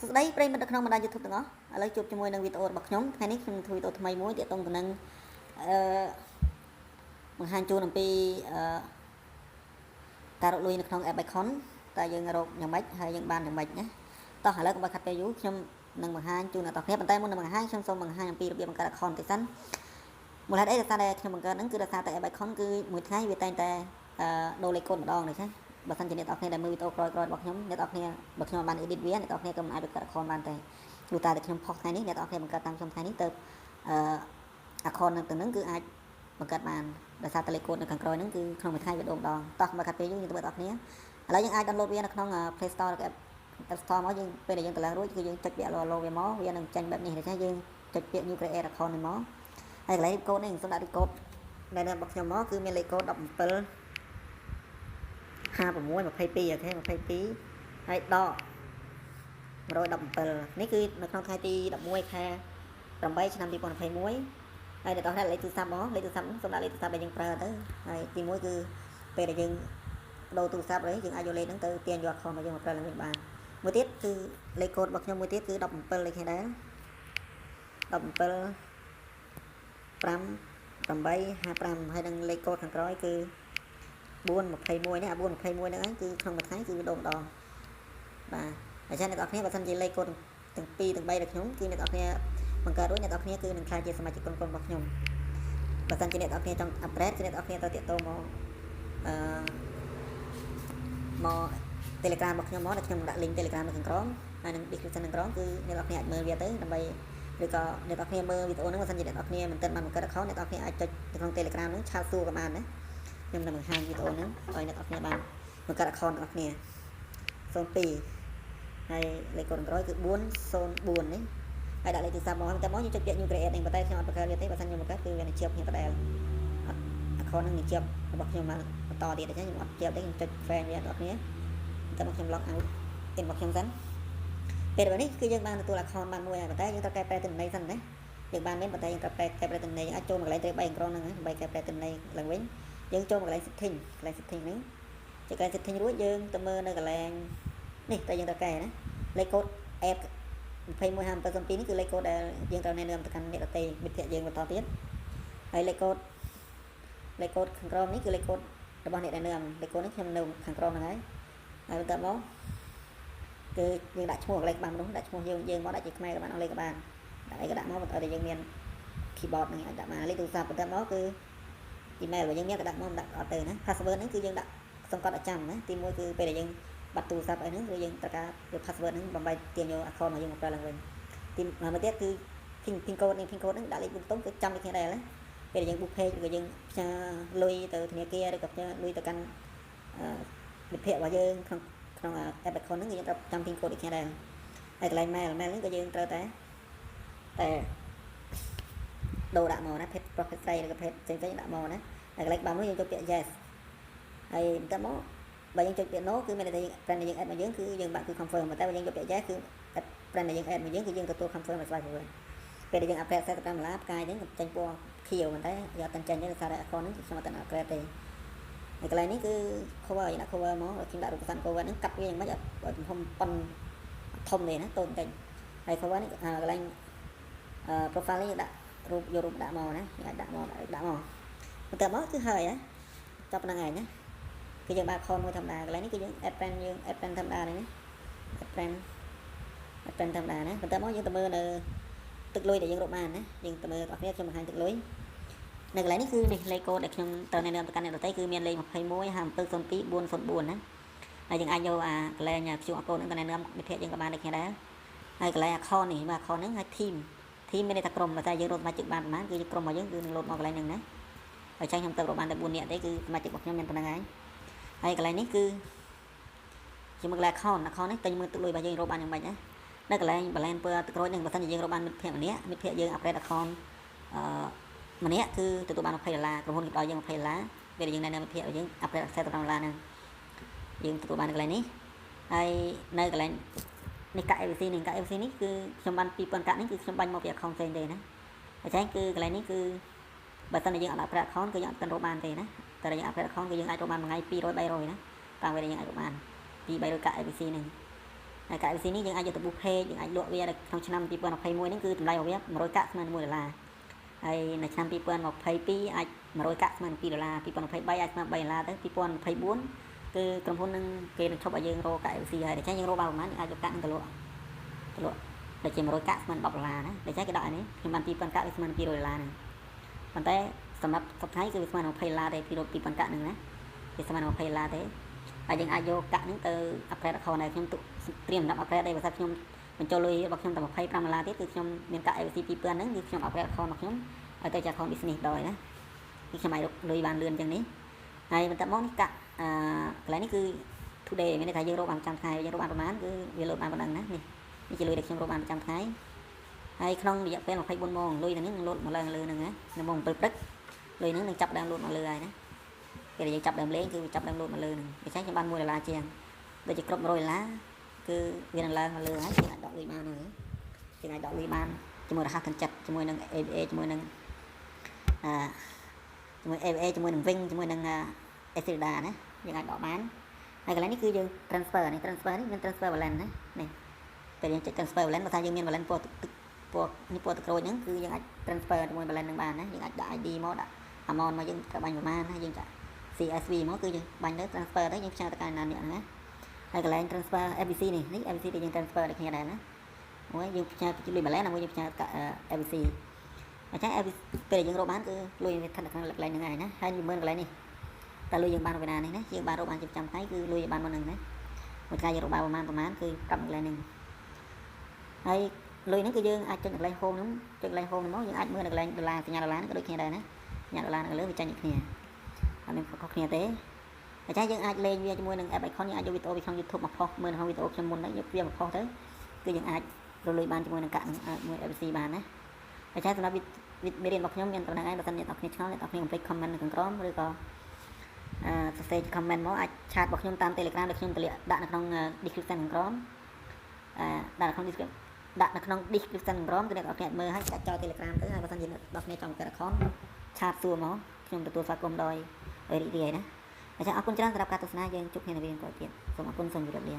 សួស្តីប្រិយមិត្តនៅក្នុងបណ្ដាញ YouTube ទាំងអស់ឥឡូវជួបជាមួយនឹងវីដេអូរបស់ខ្ញុំថ្ងៃនេះខ្ញុំធ្វើវីដេអូថ្មីមួយទាក់ទងទៅនឹងបង្ហាញជូនអំពីការរកលុយនៅក្នុង App Icon តើយើងរកយ៉ាងម៉េចហើយយើងបានយ៉ាងម៉េចណាតោះឥឡូវកុំឲ្យខាត់ពេលយូរខ្ញុំនឹងបង្ហាញជូនដល់អ្នកគ្នាប៉ុន្តែមុននឹងបង្ហាញខ្ញុំសូមបង្ហាញអំពីរបៀបបង្កើត account តិចសិនមូលហេតុអីដោយសារតែខ្ញុំបង្កើតហ្នឹងគឺដោយសារតែ App Icon គឺមួយថ្ងៃវាតែងតែដូរលេខកូដម្ដងនេះណាបើសិនជាអ្នកនរគ្នាដែលមើលវីដេអូក្រោយៗរបស់ខ្ញុំអ្នកនរគ្នាបើខ្ញុំបាន edit វាអ្នកនរគ្នាក៏មិនអាចបង្កើត account បានដែរព្រោះតែខ្ញុំផុសថ្ងៃនេះអ្នកនរគ្នាបង្កើតតាមខ្ញុំថ្ងៃនេះទៅaccount នឹងទៅនឹងគឺអាចបង្កើតបានដោយសារតែលេខកូដនៅខាងក្រោយហ្នឹងគឺក្នុងមួយថ្ងៃវាដូរម្ដងតោះមកខាត់ពេលយូរយើងទៅមើលអ្នកនរគ្នាឥឡូវយើងអាច download វានៅក្នុង Play Store ឬ App Store មកយើងពេលដែលយើងទៅឡើងរួចគឺយើងចុចពាក្យ logo វាមកវានឹងចេញបែបនេះដូច្នេះយើងចុចពាក្យ new create account នេះមកហើយកន្លែងកូដនេះខ្ញុំសូមដាក់កូដដែលនៅរបស់ខ្ញុំមកគឺមានលេខកូដ17 56 22អូខេ22ហើយដក117នេះគឺនៅក្នុងថ្ងៃទី11ខែ8ឆ្នាំ2021ហើយដល់ដល់លេខទូរស័ព្ទមកលេខទូរស័ព្ទសូមដាក់លេខទូរស័ព្ទដែលយើងប្រើទៅហើយទី1គឺពេលដែលយើងដូរទូរស័ព្ទហើយយើងអាចយកលេខហ្នឹងទៅទាញយក account មកយើងមកប្រើឡើងវិញបានមួយទៀតគឺលេខកូដរបស់ខ្ញុំមួយទៀតគឺ17លេខនេះដែរ17 5 855ហើយនឹងលេខកូដខាងក្រោយគឺ421នេះអា421ហ្នឹងឯងគឺក្នុងមួយថ្ងៃគឺវាដូរម្ដងបាទអញ្ចឹងអ្នកនរគ្នាបើសិនជាលេខកូដទាំង2ទាំង3របស់ខ្ញុំគឺអ្នកនរគ្នាបង្កើតរួចអ្នកនរគ្នាគឺនឹងក្លាយជាសមាជិកក្រុមរបស់ខ្ញុំបើសិនជាអ្នកនរគ្នាចង់ upgrade គឺអ្នកនរគ្នាទៅតាក់ទងមកមក Telegram របស់ខ្ញុំមកដែលខ្ញុំដាក់ link Telegram នៅខាងក្រោមហើយនឹង description ខាងក្រោមគឺអ្នកនរគ្នាអាចមើលវាទៅដើម្បីឬក៏អ្នកនរគ្នាមើលវីដេអូហ្នឹងបើសិនជាអ្នកនរគ្នាមិនទាន់បានបង្កើត account អ្នកនរគ្នាអាចចុចនៅក្នុង Telegram ហ្នឹងឆាតសួរក៏បានដែរខ្ញុំនឹងបង្ហាញវីដេអូហ្នឹងឲ្យអ្នកនរគ្នាបានបង្កើត account អ្នកនរគ្នា02ហើយលេខកូដក្រោយគឺ404នេះហើយដាក់លេខទូរស័ព្ទមកតែមកយើងចុចពាក្យ new create នេះប៉ុន្តែខ្ញុំអត់បង្កើតវាទេបើសិនខ្ញុំបង្កើតគឺវានឹងជាប់គ្នាដដែលអត់ account ហ្នឹងនឹងជាប់របស់ខ្ញុំមកបន្តទៀតអញ្ចឹងខ្ញុំអត់ជាប់ទេខ្ញុំចុច friend វាអ្នកនរគ្នាតែមកខ្ញុំ log out អ៊ីនរបស់ខ្ញុំសិនពេលនេះគឺយើងបានទទួល account បានមួយហើយប៉ុន្តែយើងត្រូវកែប្រែទិន្នន័យសិនណាយើងបានមានប៉ុន្តែយើងត្រូវកែប្រែទិន្នន័យអាចចូលមកកន្លែងត្រី3ក្រុងហ្នឹងដើម្បីកែប្រែទិន្នន័យឡើងវិញយើងចូលមកកន្លែង setting ហ្នឹងចុចកន្លែង setting រួចយើងទៅមើលនៅកន្លែងនេះតែយើងត្រូវកែណាលេខកូដ app 215702នេះគឺលេខកូដដែលយើងត្រូវណែនាំទៅកាន់អ្នកដទៃមិត្តភ័ក្តិយើងបន្តទៀតហើយលេខកូដខាងក្រោមនេះគឺលេខកូដរបស់អ្នកណែនាំលេខកូដនេះខ្ញុំនៅខាងក្រោមហ្នឹងហើយបន្ទាប់មកគឺយើងដាក់ឈ្មោះកន្លែងច្បាស់មនុស្សដាក់ឈ្មោះយើងមកដាក់ជាខ្មែរក៏បានអង់គ្លេសក៏បានដាក់អីក៏ដាក់មកបន្តតែយើងមាន keyboard ហ្នឹងអាចដាក់បានលេខទូរស័ព្ទបន្ទាប់មកគឺ email របស់យើងមានក៏ដាក់មកដាក់អត់ទៅណា password ហ្នឹងគឺយើងដាក់សង្កត់ឲ្យចាំណាទី1គឺពេលដែលយើងបាត់ទូរស័ព្ទអីហ្នឹងគឺយើងត្រូវការយក password ហ្នឹងដើម្បីទាញយក account របស់យើងមកប្រើឡើងវិញទីមួយទៀតគឺ pin code ហ្នឹងដាក់លេខប៊ូតុងគឺចាំដូចគ្នាដែរណាពេលដែលយើង book page ឬក៏យើងផ្ញើលុយទៅធនាគារឬក៏ផ្ញើលុយទៅកាន់មិត្តភ័ក្តិរបស់យើងក្នុង app account ហ្នឹងគឺយើងត្រូវចាំ pin code ដូចគ្នាដែរហើយកន្លែង mail ហ្នឹងក៏យើងត្រូវតែដូរដាក់មកណា page profile ស្រីឬក៏ page ផ្សេងៗដាក់មកណាហើយកន្លែងបាំនោះយើងចុចពាក្យ yes ហើយបន្ទាប់មកបើយើងចុចពាក្យ no គឺមានន័យថា friend ដែលយើង add មកយើងគឺយើងបាក់គឺ confirm តែបើយើងចុចពាក្យ yes គឺ friend ដែលយើង add មកយើងគឺយើងទទួល confirm ឲ្យស្វ័យប្រវត្តិពេលដែលយើង upgrade 45ដុល្លារផ្កាយហ្នឹងចេញពណ៌ខៀវប៉ុន្តែយកតែចេញទេដោយសារតែ account ហ្នឹងខ្ញុំអត់ទាន់ upgrade ទេហើយកន្លែងនេះគឺ cover យើងដាក់ cover មកខ្ញុំដាក់រូបស័ព្ទ cover ហ្នឹងកាត់វាយ៉ាងម៉េចឲ្យទំហំប៉ុនធំទេណាតូចបន្តិចហើយ cover នេះកន្លែងprofile នេះដាក់រូបយករូបដាក់មកណាអាចដាក់មកបន្ទាប់មកគឺហើយណាចាប់ប៉ុណ្្នឹងឯងណាគឺយើងដាក់ account មួយធម្មតាកន្លែងនេះគឺយើង add friend យើង add friend ធម្មតាហ្នឹងណា add friend ធម្មតាណាបន្ទាប់មកយើងទៅមើលនៅទឹកលុយដែលយើងរកបានណាយើងទៅមើលបងប្អូនខ្ញុំបង្ហាញទឹកលុយនៅកន្លែងនេះគឺនេះលេខកូដដែលខ្ញុំត្រូវណែនាំទៅកាន់អ្នកដទៃគឺមានលេខ21 5702 404ណាហើយយើងអាចយកអាកន្លែង QR code ហ្នឹងទៅណែនាំមិត្តភ័ក្តិយើងក៏បានដូចគ្នាដែរហើយកន្លែង account នេះមក account ហ្នឹងហើយ team មានន័យថាក្រុមតែយើងរកសមាជិកបានប្រហែលគឺក្រុមរបស់យើងគឺនឹងលោតមកកន្លែងហ្នឹងណាហើយចឹងខ្ញុំទៅរកបានតែ4នាក់ទេគឺសមាជិករបស់ខ្ញុំមានប៉ុណ្្នឹងហើយហើយកន្លែងនេះគឺជាមកកន្លែង account នេះតែមើលទឹកលុយរបស់យើងរកបានយ៉ាងម៉េចណានៅកន្លែង balance per ទឹកក្រូចហ្នឹងបើសិនជាយើងរកបានមិត្តភ័ក្តិម្នាក់យើង upgrade account ម្នាក់គឺទទួលបាន$20ក្រុមហ៊ុនគេផ្ដល់យើង$20ពេលយើងណែនាំមិត្តភ័ក្តិយើង upgrade $45ហ្នឹងយើងទទួលបានកន្លែងនេះហើយនៅកន្លែងនេះកាក់ ABC នេះគឺខ្ញុំបាន2000កាក់នេះគឺខ្ញុំបាញ់មកពី account ផ្សេងទេណាអញ្ចឹងគឺកន្លែងនេះគឺបើសិនជាយើងអត់ upgrade account គឺយើងអត់ទាន់រកបានទេណាតែយើង upgrade account គឺយើងអាចរកបានមួយថ្ងៃ200 300ណាតាមពេលដែលយើងអាចរកបាន200 300កាក់ ABC ហ្នឹង ហើយកាក់ ABC នេះយើងអាចយកទៅបុក page យើងអាចលក់វាក្នុងឆ្នាំ2021ហ្នឹងគឺតម្លៃរបស់វា100កាក់ស្មើនឹង$1ហើយនៅឆ្នាំ2022អាច100កាក់ស្មើនឹង$2 2023អាចស្មើ$3ទៅ2024គឺក្រុមហ៊ុននឹងគេនឹងឈប់ឲ្យយើងរកកាក់ ABC ហើយដូច្នេះយើងរកបានប្រហែលយើងអាចយកកាក់នឹងទៅលក់ដូចជា100កាក់ស្មើនឹង$10ណាដូច្នេះគេដាក់នេះខ្ញុំបាន2000កាក់វាស្មើនឹង$200ហ្នឹងប៉ុន្តែសម្រាប់សប្តាហ៍គឺវាស្មើនឹង$20ទេ2000កាក់ហ្នឹងណាវាស្មើនឹង$20ទេហើយយើងអាចយកកាក់ហ្នឹងទៅ upgrade account ដែលខ្ញុំត្រៀមសម្រាប់ upgrade ដែរបើថាខ្ញុំបញ្ចូលលុយរបស់ខ្ញុំតែ$25ទៀតគឺខ្ញុំមានកាក់ ABC 2000ហ្នឹងគឺខ្ញុំ upgrade account របស់ខ្ញុំឲ្យទៅជា account business ដល់ណាគឺខ្ញុំអាចរកលុយបានលឿនអញ្ចឹងនេះហើយបន្ទាប់មកនេះកាក់កន្លែងនេះគឺ today មានន័យថាយើងរកបានប្រចាំថ្ងៃយើងរកបានប្រហែលគឺវាលោតបានប៉ុណ្ណឹងណានេះជាលុយដែលខ្ញុំរកបានប្រចាំថ្ងៃហើយក្នុងរយៈពេល24ម៉ោងលុយហ្នឹងលោតមកឡើងលើហ្នឹងណានៅម៉ោង7ព្រឹកលុយហ្នឹងនឹងចាប់ដើមលោតមកលើហើយណាពេលដែលយើងចាប់ដើមលេងគឺចាប់ដើមលោតមកលើហ្នឹងដូច្នេះខ្ញុំបាន$1ជាងដូចជាគ្រប់$100គឺវានឹងឡើងមកលើហើយយើងអាចដកលុយបានហើយយើងអាចដកលុយបានជាមួយរហ័សទាន់ចិត្តជាមួយនឹង ABA ជាមួយនឹងជាមួយ ABA ជាមួយនឹង Wing ជាមួយនឹង Excelda ណាយើងអាចដកបានហើយកន្លែងនេះគឺយើង transfer នេះ transfer នេះមាន transfer balance ណានេះពេលយើងចុច transfer balance បើថាយើងមាន balance ពណ៌នេះពណ៌ទឹកក្រូចហ្នឹងគឺយើងអាច transfer ជាមួយ balance នឹងបានណាយើងអាចដាក់ ID មកដាក់ amount មកយើងត្រូវបាញ់ប្រមាណណាយើងចាក់ CSV មកគឺយើងបាញ់ទៅ transfer ទៅយើងផ្ញើទៅកាន់ណាអ្នកណាហើយកន្លែង transfer ABC នេះ ABC ដែលយើង transfer ដូចគ្នាដែរណាមួយយើងផ្ញើពីលុយ balance មួយយើងផ្ញើកាក់ ABC អញ្ចឹង ABC ពេលយើងរកបានគឺលុយវាស្ថិតនៅក្នុងកន្លែងហ្នឹងហើយណាហើយមើលកន្លែងនេះតែលុយយើងបានពីណានេះណាយើងបានរកបានជាប្រចាំថ្ងៃគឺលុយបានមកហ្នឹងណាមួយថ្ងៃយើងរកបានប្រហែលគឺប្រាប់កន្លែងហ្នឹងហើយលុយហ្នឹងគឺយើងអាចចុចកន្លែង home ហ្នឹងចុចកន្លែង home ហ្នឹងមកយើងអាចមើលនៅកន្លែង$សញ្ញា$ហ្នឹងក៏ដូចគ្នាដែរណាសញ្ញា$នៅលើវាចាញ់ដូចគ្នាអត់មានខុសគ្នាទេអញ្ចឹងយើងអាចលេងវាជាមួយនឹង app icon យើងអាចយកវីដេអូពីក្នុង YouTube មកផុសមើលក្នុងវីដេអូខ្ញុំមុនហ្នឹងយកវាមកផុសទៅគឺយើងអាចរលុយបានជាមួយនឹងកាក់មួយ ABC បានណាអញ្ចឹងសម្រាប់មេរៀនរបស់ខ្ញុំមានប៉ុណ្្នឹងហើយបើសិនអ្នកនរគ្នាឆ្ងល់អ្នកនរគ្នាកុំភ្លេច comment នៅខាងក្រោមឬក៏សរសេរ comment មកអាចឆាតរបស់ខ្ញុំតាម Telegram ដែលខ្ញុំតម្លាក់ដាក់នៅក្នុង description ខាងក្រោមដាក់នៅក្នុង description ខាងក្រោមគឺអ្នកនរគ្នាអាចមើលហើយចាក់ចោល Telegram ទៅហើយបើសិនជាអ្នកនរគ្នាចង់បង្កើត account ឆាតសួរមកខ្ញុំទទួលស្វាគមន៍ដោយរីករាយណាអញ្ចឹងអរគុណច្រើនសម្រាប់ការទស្សនាយើងជួបគ្នានៅវីដេអូក្រោយទៀតសូមអរគុណសូមជម្រាបលា